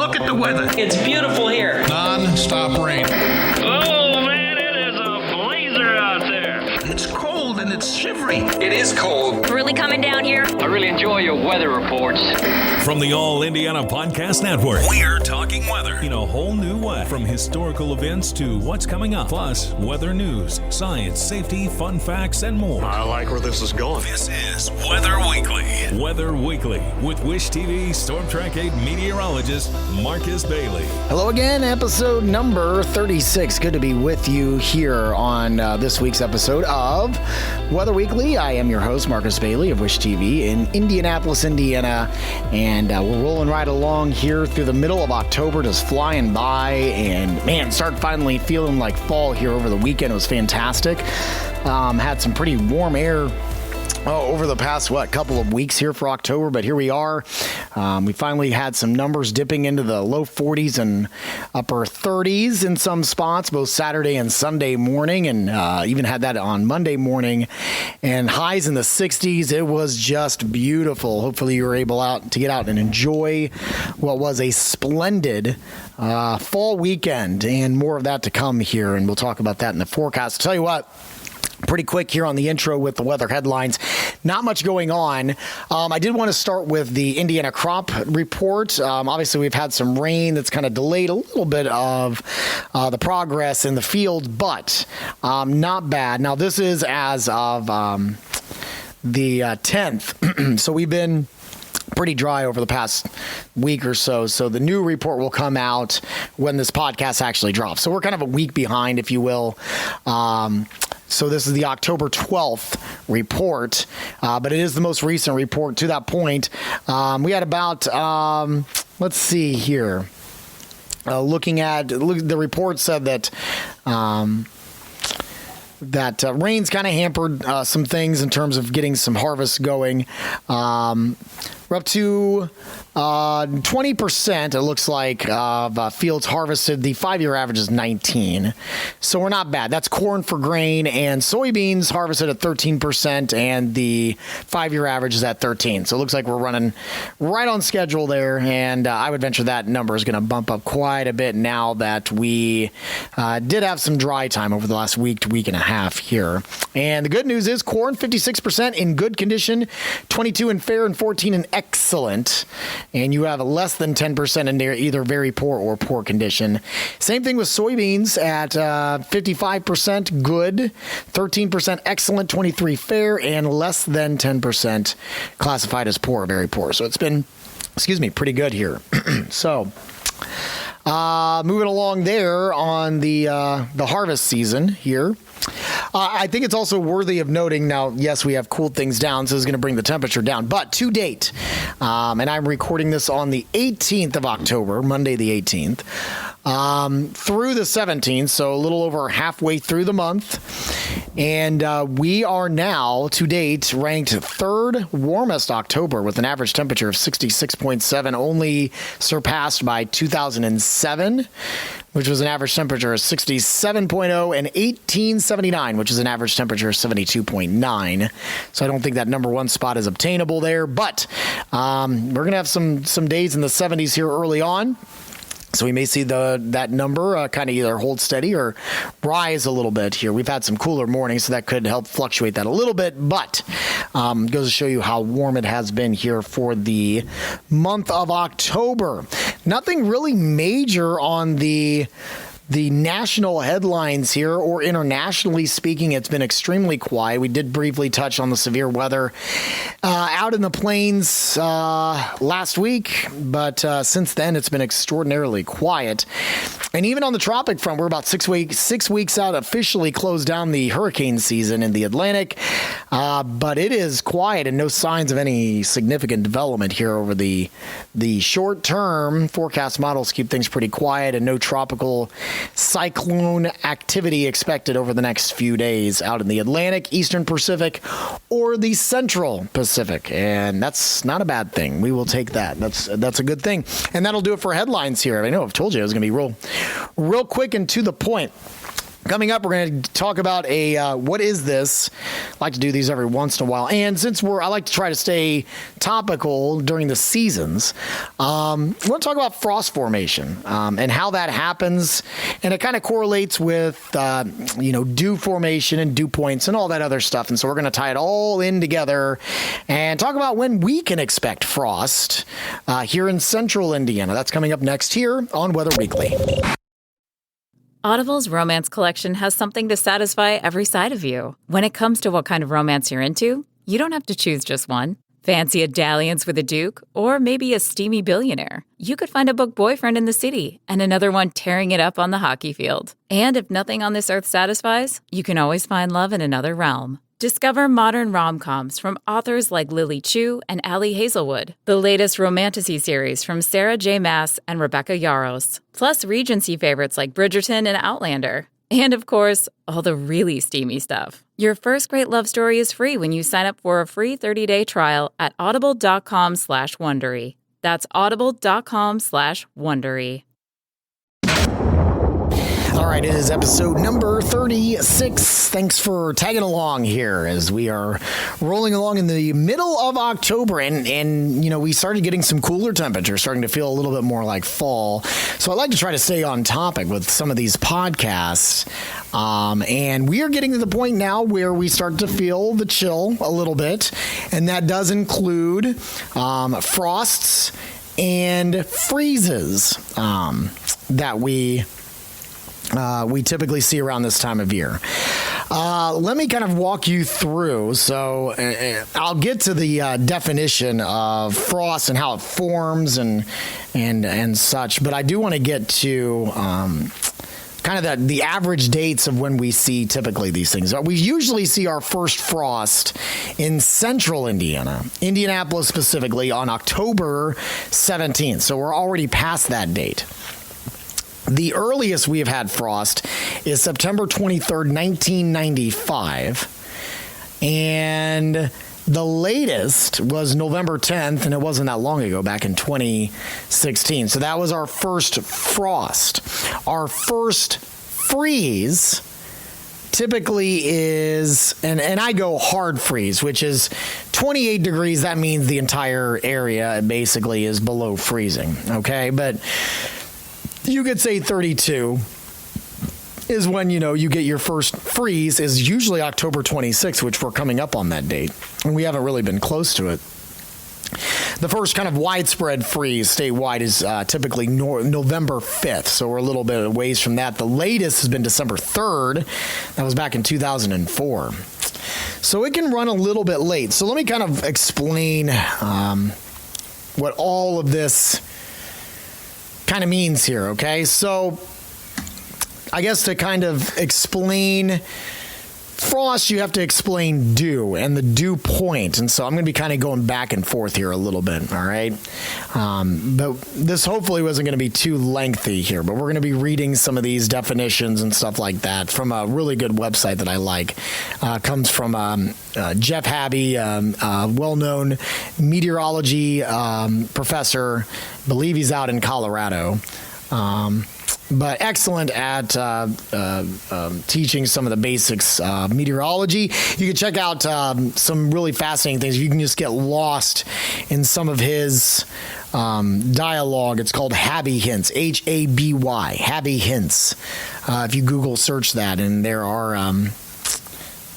Look at the weather. It's beautiful here. Non-stop rain. Oh, man, it is a blazer out there. It's cold and it's shivery. It is cold. It's really coming down here. I really enjoy your weather reports. From the All Indiana Podcast Network, we're talking weather in a whole new way. From historical events to what's coming up, plus weather news, science, safety, fun facts, and more. I like where this is going. This is Weather Weekly. Weather Weekly with Wish TV Storm Track 8 meteorologist Marcus Bailey. Hello again, episode number 36. Good to be with you here on this week's episode of Weather Weekly. I am your host, Marcus Bailey of Wish TV in Indianapolis, Indiana, and we're rolling right along here through the middle of October, just flying by, and man, start finally feeling like fall here over the weekend. It was fantastic. Had some pretty warm air over the past, couple of weeks here for October, but here we are. We finally had some numbers dipping into the low 40s and upper 30s in some spots, both Saturday and Sunday morning, and even had that on Monday morning, and highs in the 60s. It was just beautiful. Hopefully you were able to get out and enjoy what was a splendid fall weekend, and more of that to come here, and we'll talk about that in the forecast. I'll tell you what, pretty quick here on the intro with the weather headlines. Not much going on. I did want to start with the Indiana crop report. Obviously, we've had some rain that's kind of delayed a little bit of the progress in the field, but not bad. Now, this is as of the 10th. So we've been pretty dry over the past week or so. So the new report will come out when this podcast actually drops. So we're kind of a week behind, if you will. So this is the October 12th report, but it is the most recent report to that point. We had about, let's see here. Looking at the report said that rain's kind of hampered some things in terms of getting some harvests going. We're up to 20%, it looks like, of fields harvested. The 5-year average is 19, so we're not bad. That's corn for grain, and soybeans harvested at 13%, and the 5-year average is at 13. So it looks like we're running right on schedule there, and I would venture that number is going to bump up quite a bit now that we did have some dry time over the last week to week and a half here. And the good news is corn, 56% in good condition, 22 in fair, and 14 in excellent. And you have less than 10% in there, either very poor or poor condition. Same thing with soybeans at 55% good, 13% excellent, 23 fair, and less than 10% classified as poor or very poor. So it's been, pretty good here. So moving along there on the harvest season here. I think it's also worthy of noting now, yes, we have cooled things down, so it's going to bring the temperature down. But to date, and I'm recording this on the 18th of October, Monday the 18th, through the 17th, so a little over halfway through the month. And we are now, to date, ranked third warmest October with an average temperature of 66.7, only surpassed by 2007, which was an average temperature of 67.0, and 1879, which is an average temperature of 72.9. So I don't think that number one spot is obtainable there, but we're going to have some days in the 70s here early on. So we may see that number kind of either hold steady or rise a little bit here. We've had some cooler mornings, so that could help fluctuate that a little bit, but goes to show you how warm it has been here for the month of October. Nothing really major on the national headlines here, or internationally speaking, it's been extremely quiet. We did briefly touch on the severe weather out in the plains last week, but since then it's been extraordinarily quiet. And even on the tropic front, we're about 6 weeks out, officially closed down the hurricane season in the Atlantic, but it is quiet and no signs of any significant development here over the short term. Forecast models keep things pretty quiet, and no tropical cyclone activity expected over the next few days out in the Atlantic, Eastern Pacific, or the Central Pacific. And that's not a bad thing. We will take that. That's a good thing. And that'll do it for headlines here. I know I've told you I was going to be real quick and to the point. Coming up, we're going to talk about what is this? I like to do these every once in a while. And since I like to try to stay topical during the seasons, we're going to talk about frost formation and how that happens. And it kind of correlates with, dew formation and dew points and all that other stuff. And so we're going to tie it all in together and talk about when we can expect frost here in central Indiana. That's coming up next here on Weather Weekly. Audible's romance collection has something to satisfy every side of you. When it comes to what kind of romance you're into, you don't have to choose just one. Fancy a dalliance with a duke, or maybe a steamy billionaire. You could find a book boyfriend in the city and another one tearing it up on the hockey field. And if nothing on this earth satisfies, you can always find love in another realm. Discover modern rom-coms from authors like Lily Chu and Allie Hazelwood, the latest romantasy series from Sarah J. Maas and Rebecca Yarros, plus Regency favorites like Bridgerton and Outlander. And of course, all the really steamy stuff. Your first great love story is free when you sign up for a free 30-day trial at audible.com/Wondery. That's audible.com/Wondery. All right, it is episode number 36. Thanks for tagging along here as we are rolling along in the middle of October. And we started getting some cooler temperatures, starting to feel a little bit more like fall. So I like to try to stay on topic with some of these podcasts. And we are getting to the point now where we start to feel the chill a little bit. And that does include frosts and freezes that we typically see around this time of year. Let me kind of walk you through. So I'll get to the definition of frost and how it forms and such. But I do want to get to kind of the average dates of when we see typically these things. We usually see our first frost in central Indiana, Indianapolis specifically, on October 17th. So we're already past that date. The earliest we have had frost is September 23rd, 1995. And the latest was November 10th, and it wasn't that long ago, back in 2016. So that was our first frost. Our first freeze typically is, and I go hard freeze, which is 28 degrees. That means the entire area basically is below freezing, okay? But you could say 32 is when, you get your first freeze, is usually October 26th, which we're coming up on that date. And we haven't really been close to it. The first kind of widespread freeze statewide is typically November 5th. So we're a little bit of ways from that. The latest has been December 3rd. That was back in 2004. So it can run a little bit late. So let me kind of explain what all of this kind of means here, okay? So I guess to kind of explain frost, you have to explain dew and the dew point. And so I'm going to be kind of going back and forth here a little bit, all right? But this hopefully wasn't going to be too lengthy here, but we're going to be reading some of these definitions and stuff like that from a really good website that I like. Comes from Jeff Habby, well-known meteorology professor. I believe he's out in Colorado. But excellent at teaching some of the basics meteorology. You can check out some really fascinating things. You can just get lost in some of his dialogue. It's called Habby Hints, Haby, Habby Hints. If you Google search that, and there are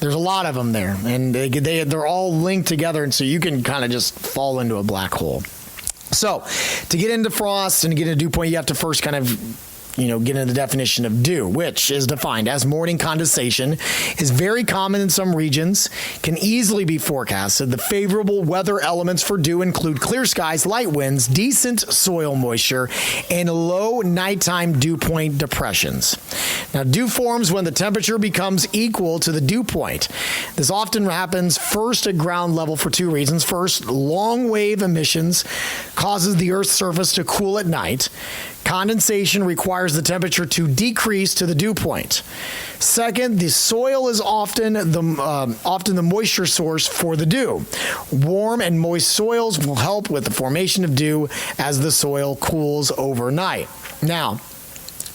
there's a lot of them there, and they're all linked together, and so you can kind of just fall into a black hole. So to get into frost and to get into dew point, you have to first kind of get into the definition of dew, which is defined as morning condensation, is very common in some regions, can easily be forecasted. The favorable weather elements for dew include clear skies, light winds, decent soil moisture, and low nighttime dew point depressions. Now, dew forms when the temperature becomes equal to the dew point. This often happens first at ground level for two reasons. First, long wave emissions causes the Earth's surface to cool at night. Condensation requires the temperature to decrease to the dew point. Second, the soil is often the moisture source for the dew. Warm and moist soils will help with the formation of dew as the soil cools overnight. Now,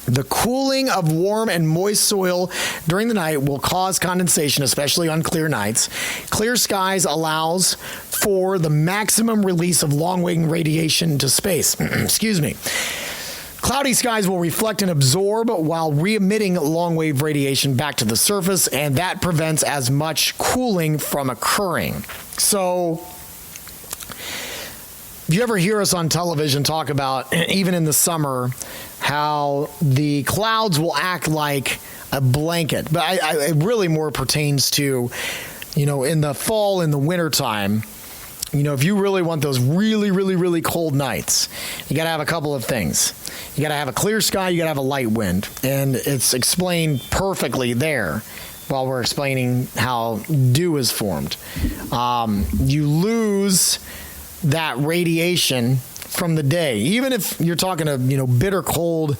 The cooling of warm and moist soil during the night will cause condensation, especially on clear nights. Clear skies allows for the maximum release of long-wave radiation to space. Excuse me. Cloudy skies will reflect and absorb while re-emitting long-wave radiation back to the surface, and that prevents as much cooling from occurring. So, if you ever hear us on television talk about, even in the summer, how the clouds will act like a blanket, but it really more pertains to, in the fall, in the wintertime, if you really want those really, really, really cold nights, you got to have a couple of things. You got to have a clear sky, you got to have a light wind, and it's explained perfectly there while we're explaining how dew is formed. You lose that radiation from the day, even if you're talking a bitter cold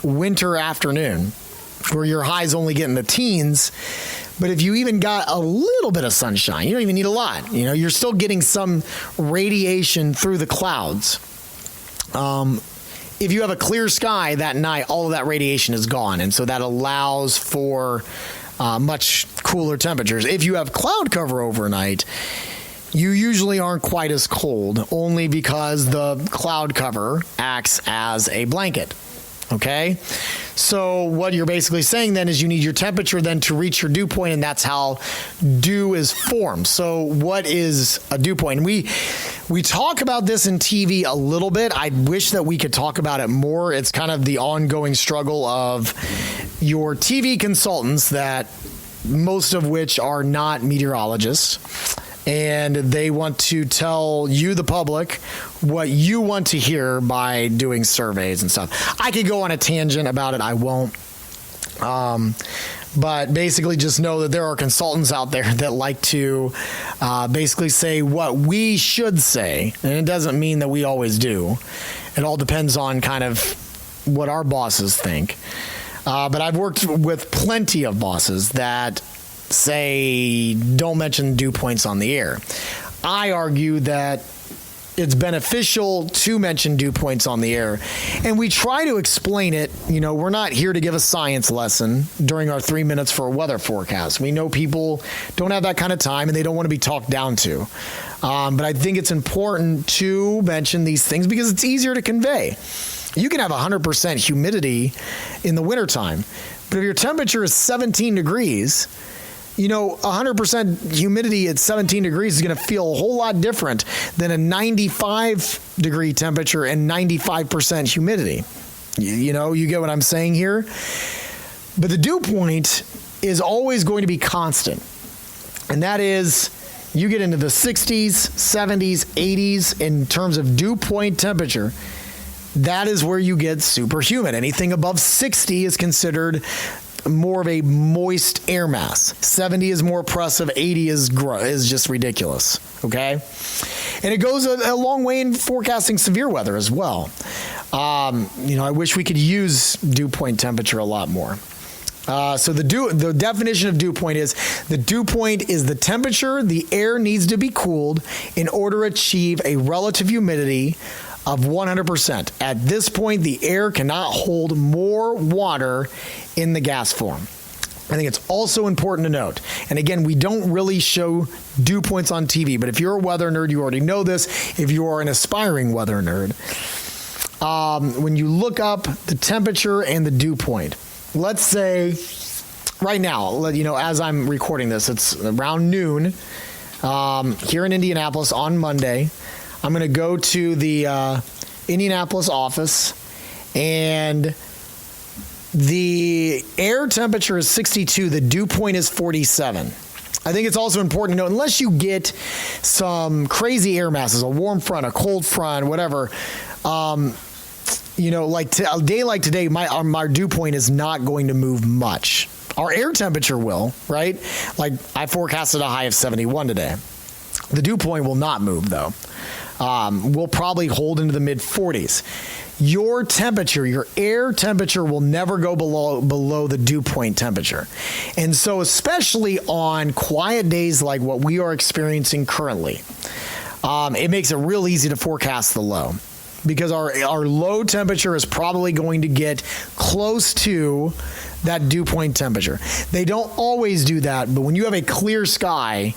winter afternoon where your highs only get in the teens. But if you even got a little bit of sunshine, you don't even need a lot. You're still getting some radiation through the clouds. If you have a clear sky that night, all of that radiation is gone, and so that allows for much cooler temperatures. If you have cloud cover overnight, you usually aren't quite as cold, only because the cloud cover acts as a blanket. Okay? So what you're basically saying then is you need your temperature then to reach your dew point, and that's how dew is formed. So what is a dew point? And we talk about this in TV a little bit. I wish that we could talk about it more. It's kind of the ongoing struggle of your TV consultants, that most of which are not meteorologists. And they want to tell you, the public, what you want to hear by doing surveys and stuff. I could go on a tangent about it. I won't. But basically just know that there are consultants out there that like to basically say what we should say. And it doesn't mean that we always do. It all depends on kind of what our bosses think. But I've worked with plenty of bosses that say don't mention dew points on the air. I argue that it's beneficial to mention dew points on the air, and we try to explain it. We're not here to give a science lesson during our 3 minutes for a weather forecast. We know people don't have that kind of time and they don't want to be talked down to. But I think it's important to mention these things because it's easier to convey. You can have 100% humidity in the wintertime, but if your temperature is 17 degrees, 100% humidity at 17 degrees is going to feel a whole lot different than a 95 degree temperature and 95% humidity. You get what I'm saying here? But the dew point is always going to be constant. And that is, you get into the 60s, 70s, 80s in terms of dew point temperature. That is where you get superhuman. Anything above 60 is considered more of a moist air mass. 70 is more oppressive. 80 is just ridiculous. Okay? And it goes a long way in forecasting severe weather as well. I wish we could use dew point temperature a lot more. So the definition of dew point is the dew point is the temperature the air needs to be cooled in order to achieve a relative humidity of 100%. At this point, the air cannot hold more water in the gas form. I think it's also important to note, and again, we don't really show dew points on TV, but if you're a weather nerd, you already know this. If you are an aspiring weather nerd, when you look up the temperature and the dew point, let's say right now, as I'm recording this, it's around noon here in Indianapolis on Monday. I'm going to go to the Indianapolis office, and the air temperature is 62. The dew point is 47. I think it's also important to note, unless you get some crazy air masses, a warm front, a cold front, whatever, like a day like today, our dew point is not going to move much. Our air temperature will, right? Like I forecasted a high of 71 today. The dew point will not move, though. We'll probably hold into the mid-40s. Your temperature, your air temperature will never go below the dew point temperature. And so especially on quiet days like what we are experiencing currently, it makes it real easy to forecast the low. because our low temperature is probably going to get close to that dew point temperature. They don't always do that, but when you have a clear sky,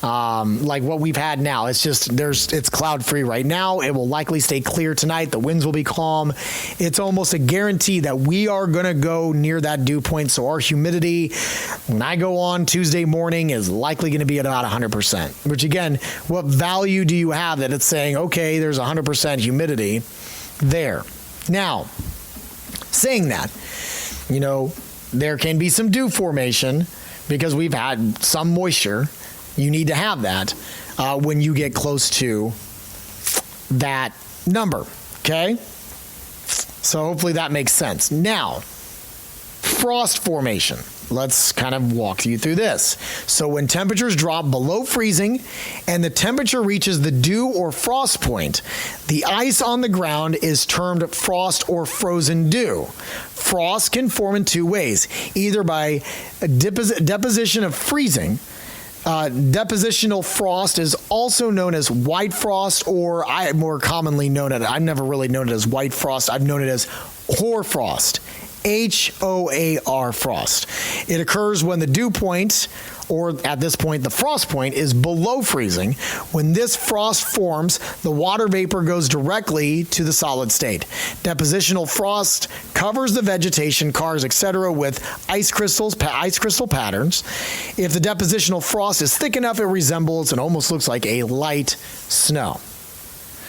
like what we've had now, it's cloud free right now. It will likely stay clear tonight. The winds will be calm. It's almost a guarantee that we are going to go near that dew point. So our humidity, when I go on Tuesday morning, is likely going to be at about 100%, which again, what value do you have that it's saying, okay, there's 100% humidity there. Now, saying that, there can be some dew formation because we've had some moisture. You need to have that when you get close to that number, okay? So hopefully that makes sense. Now, frost formation. Let's kind of walk you through this. So when temperatures drop below freezing and the temperature reaches the dew or frost point, the ice on the ground is termed frost or frozen dew. Frost can form in two ways, either by deposition of freezing. Depositional frost is also known as white frost, or I've never really known it as white frost. I've known it as hoarfrost. HOAR frost. It occurs when the dew point, or at this point, the frost point, is below freezing. When this frost forms, the water vapor goes directly to the solid state. Depositional frost covers the vegetation, cars, etc. with ice crystal patterns. If the depositional frost is thick enough, it resembles and almost looks like a light snow.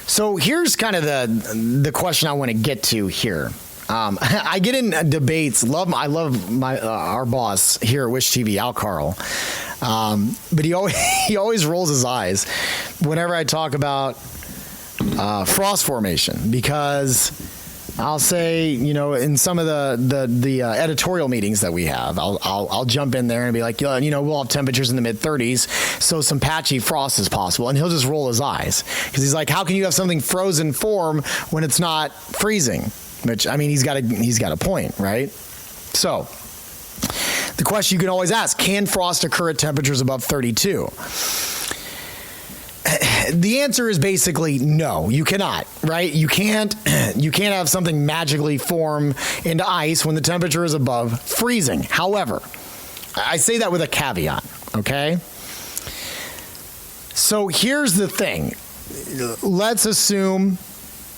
So here's kind of the question I want to get to here. I get in debates. I love our boss here at Wish TV, Al Carl. But he always rolls his eyes whenever I talk about frost formation, because I'll say, in some of the editorial meetings that we have, I'll jump in there and be like, we'll have temperatures in the mid 30s, so some patchy frost is possible, and he'll just roll his eyes because he's like, how can you have something frozen form when it's not freezing? Which, I mean, he's got a point, right? So, the question you can always ask, can frost occur at temperatures above 32? The answer is basically no, you cannot, right? You can't have something magically form into ice when the temperature is above freezing. However, I say that with a caveat, okay? So here's the thing. Let's assume,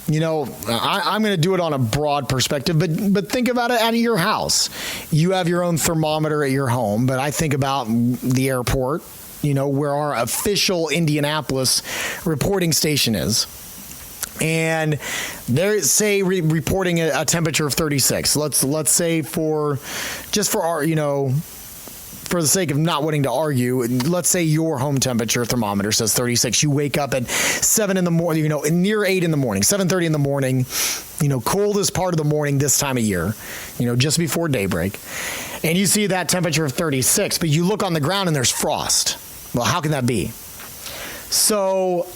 I'm going to do it on a broad perspective, but think about it out of your house. You have your own thermometer at your home, but I think about the airport, where our official Indianapolis reporting station is. And they're, say, reporting a temperature of 36. Let's say for the sake of not wanting to argue, let's say your home temperature thermometer says 36. You wake up at 7 in the morning, near 8 in the morning, 7:30 in the morning, coldest part of the morning this time of year, just before daybreak. And you see that temperature of 36, but you look on the ground and there's frost. Well, how can that be? So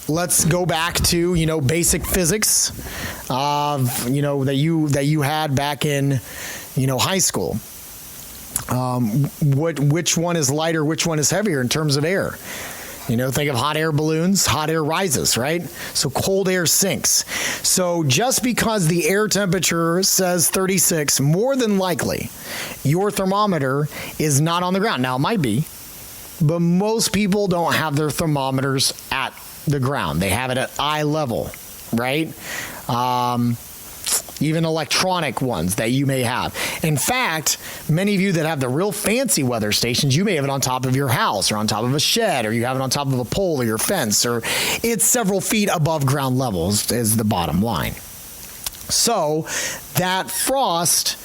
let's go back to, basic physics of, that you had back in, high school. Which one is lighter, which one is heavier in terms of air? Think of hot air balloons, hot air rises, right? So cold air sinks. So just because the air temperature says 36, more than likely, your thermometer is not on the ground. Now, it might be, but most people don't have their thermometers at the ground. They have it at eye level, right? Even electronic ones that you may have. In fact, many of you that have the real fancy weather stations, you may have it on top of your house or on top of a shed, or you have it on top of a pole or your fence, or it's several feet above ground levels is the bottom line. So that frost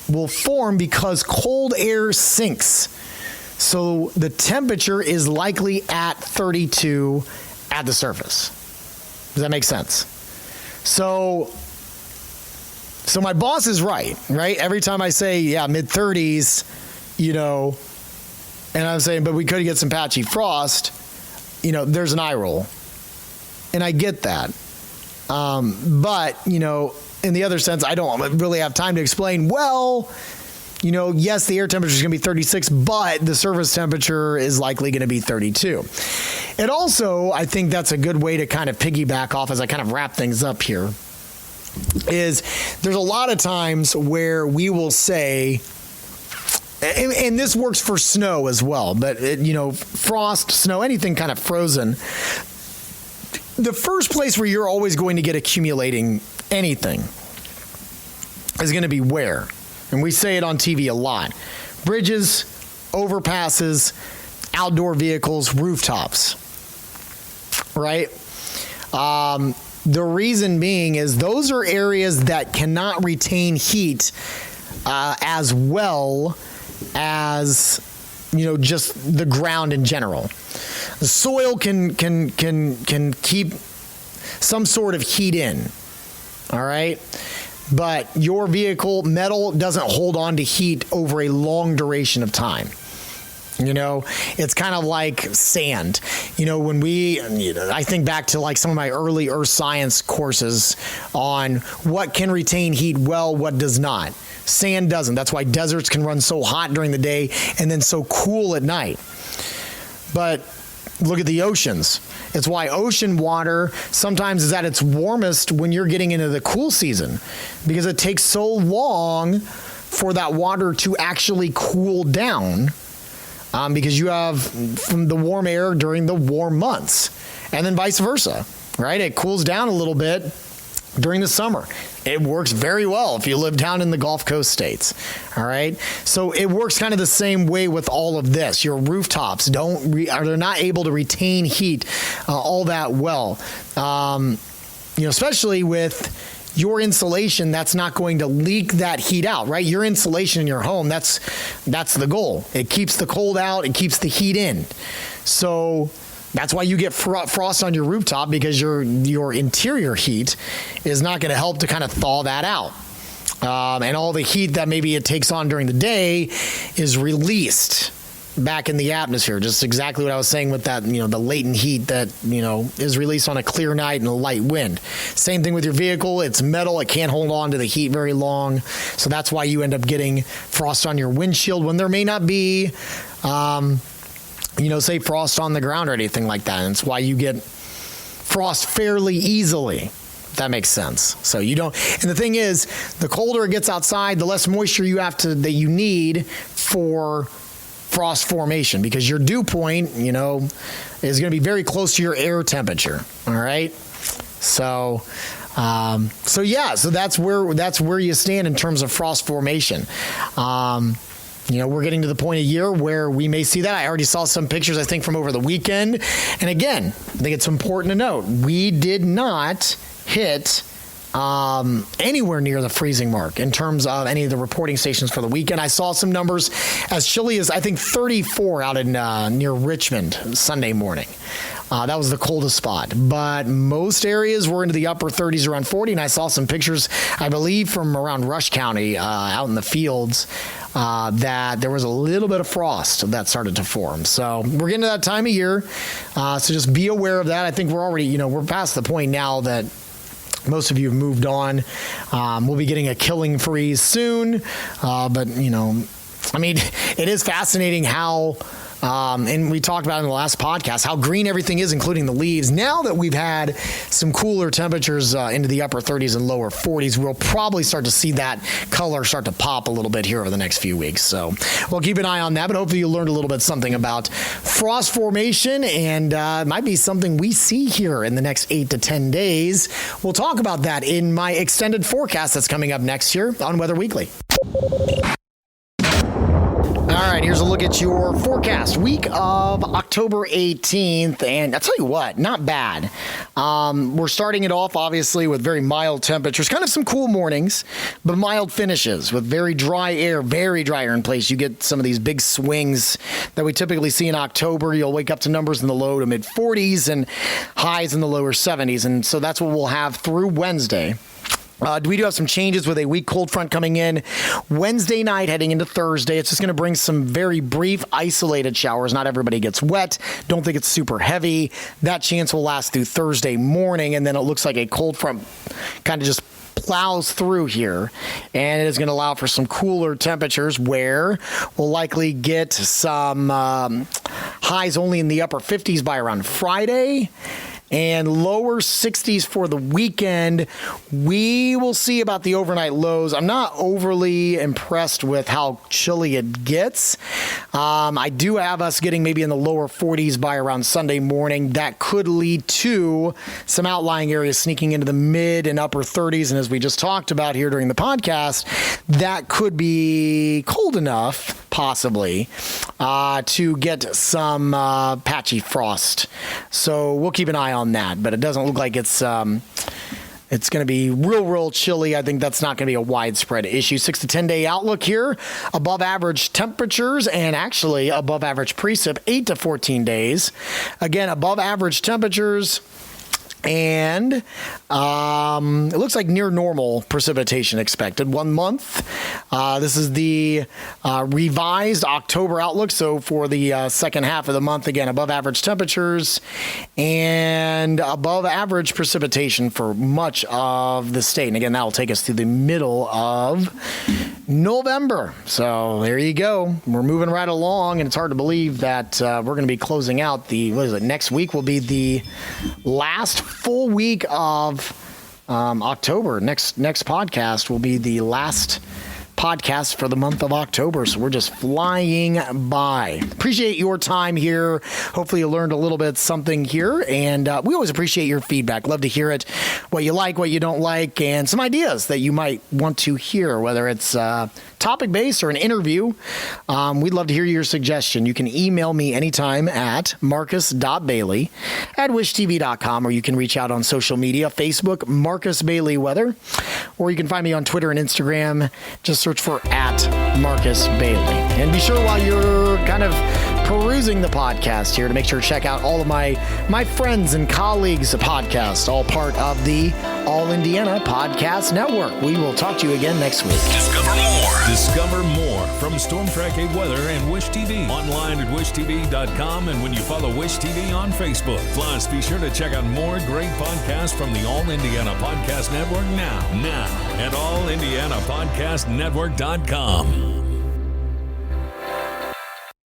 will form because cold air sinks. So the temperature is likely at 32 at the surface. Does that make sense? So my boss is right? Every time I say, mid-30s, and I'm saying, but we could get some patchy frost, there's an eye roll. And I get that. But, in the other sense, I don't really have time to explain, well, yes, the air temperature is going to be 36, but the surface temperature is likely going to be 32. It also, I think that's a good way to kind of piggyback off as I kind of wrap things up here, is there's a lot of times where we will say, and this works for snow as well, but frost, snow, anything kind of frozen. The first place where you're always going to get accumulating anything is going to be where? And we say it on TV a lot. Bridges, overpasses, outdoor vehicles, rooftops, right? The reason being is those are areas that cannot retain heat as well as, just the ground in general. The soil can keep some sort of heat in, all right? But your vehicle, metal, doesn't hold on to heat over a long duration of time. It's kind of like sand. When I think back to like some of my early earth science courses on what can retain heat well, what does not. Sand doesn't. That's why deserts can run so hot during the day and then so cool at night. But look at the oceans. It's why ocean water sometimes is at its warmest when you're getting into the cool season, because it takes so long for that water to actually cool down, because you have from the warm air during the warm months, and then vice versa, right? It cools down a little bit during the summer. It works very well if you live down in the Gulf Coast states, all right? So it works kind of the same way with all of this. Your rooftops they're not able to retain heat all that well, especially with your insulation that's not going to leak that heat out, right? Your insulation in your home, that's the goal. It keeps the cold out, it keeps the heat in. So that's why you get frost on your rooftop, because your interior heat is not going to help to kind of thaw that out. And all the heat that maybe it takes on during the day is released back in the atmosphere. Just exactly what I was saying with that, the latent heat that, is released on a clear night and a light wind. Same thing with your vehicle. It's metal. It can't hold on to the heat very long. So that's why you end up getting frost on your windshield when there may not be, say frost on the ground or anything like that. And it's why you get frost fairly easily. If that makes sense. So you don't, and the thing is, the colder it gets outside, the less moisture that you need for frost formation, because your dew point, is going to be very close to your air temperature. All right. So that's where you stand in terms of frost formation. We're getting to the point of year where we may see that. I already saw some pictures, I think, from over the weekend. And again, I think it's important to note, we did not hit anywhere near the freezing mark in terms of any of the reporting stations for the weekend. I saw some numbers as chilly as, I think, 34 out in near Richmond Sunday morning. That was the coldest spot. But most areas were into the upper 30s, around 40. And I saw some pictures, I believe, from around Rush County out in the fields, that there was a little bit of frost that started to form. So we're getting to that time of year. So just be aware of that. I think we're already, we're past the point now that most of you have moved on. We'll be getting a killing freeze soon. But, it is fascinating how, and we talked about in the last podcast, how green everything is, including the leaves. Now that we've had some cooler temperatures into the upper 30s and lower 40s, we'll probably start to see that color start to pop a little bit here over the next few weeks. So we'll keep an eye on that, but hopefully you learned a little bit something about frost formation, and it might be something we see here in the next 8 to 10 days. We'll talk about that in my extended forecast that's coming up next year on Weather Weekly. All right, here's a look at your forecast. Week of October 18th, and I'll tell you what, not bad. We're starting it off, obviously, with very mild temperatures, kind of some cool mornings, but mild finishes with very dry air in place. You get some of these big swings that we typically see in October. You'll wake up to numbers in the low to mid 40s and highs in the lower 70s, and so that's what we'll have through Wednesday. We do have some changes with a weak cold front coming in Wednesday night heading into Thursday. It's just going to bring some very brief isolated showers. Not everybody gets wet. Don't think it's super heavy. That chance will last through Thursday morning, and then it looks like a cold front kind of just plows through here, and it is going to allow for some cooler temperatures where we'll likely get some highs only in the upper 50s by around Friday, and lower 60s for the weekend. We will see about the overnight lows. I'm not overly impressed with how chilly it gets. I do have us getting maybe in the lower 40s by around Sunday morning. That could lead to some outlying areas sneaking into the mid and upper 30s. And as we just talked about here during the podcast, that could be cold enough, possibly, to get some patchy frost. So we'll keep an eye on that, but it doesn't look like it's going to be real chilly. I think that's not going to be a widespread issue. 6 to 10 day outlook here. Above average temperatures and actually above average precip 8 to 14 days. Again, above average temperatures. And it looks like near normal precipitation expected. 1 month. This is the revised October outlook. So for the second half of the month, again, above average temperatures and above average precipitation for much of the state. And again, that will take us through the middle of November. So there you go. We're moving right along, and it's hard to believe that we're going to be closing out next week will be the last full week of October. Next podcast will be the last podcast for the month of October. So we're just flying by. Appreciate your time here. Hopefully you learned a little bit something here. And we always appreciate your feedback. Love to hear it. What you like, what you don't like, and some ideas that you might want to hear, whether it's topic-based or an interview. We'd love to hear your suggestion. You can email me anytime at marcus.bailey@wishtv.com, or you can reach out on social media, Facebook, Marcus Bailey Weather, or you can find me on Twitter and Instagram. Just search for @Marcus Bailey. And be sure while you're kind of perusing the podcast here to make sure to check out all of my friends and colleagues' podcasts, all part of the All Indiana Podcast Network. We will talk to you again next week. Discover more from Storm Track 8 Weather and Wish TV. Online at wishtv.com, and when you follow Wish TV on Facebook. Plus, be sure to check out more great podcasts from the All Indiana Podcast Network now at allindianapodcastnetwork.com.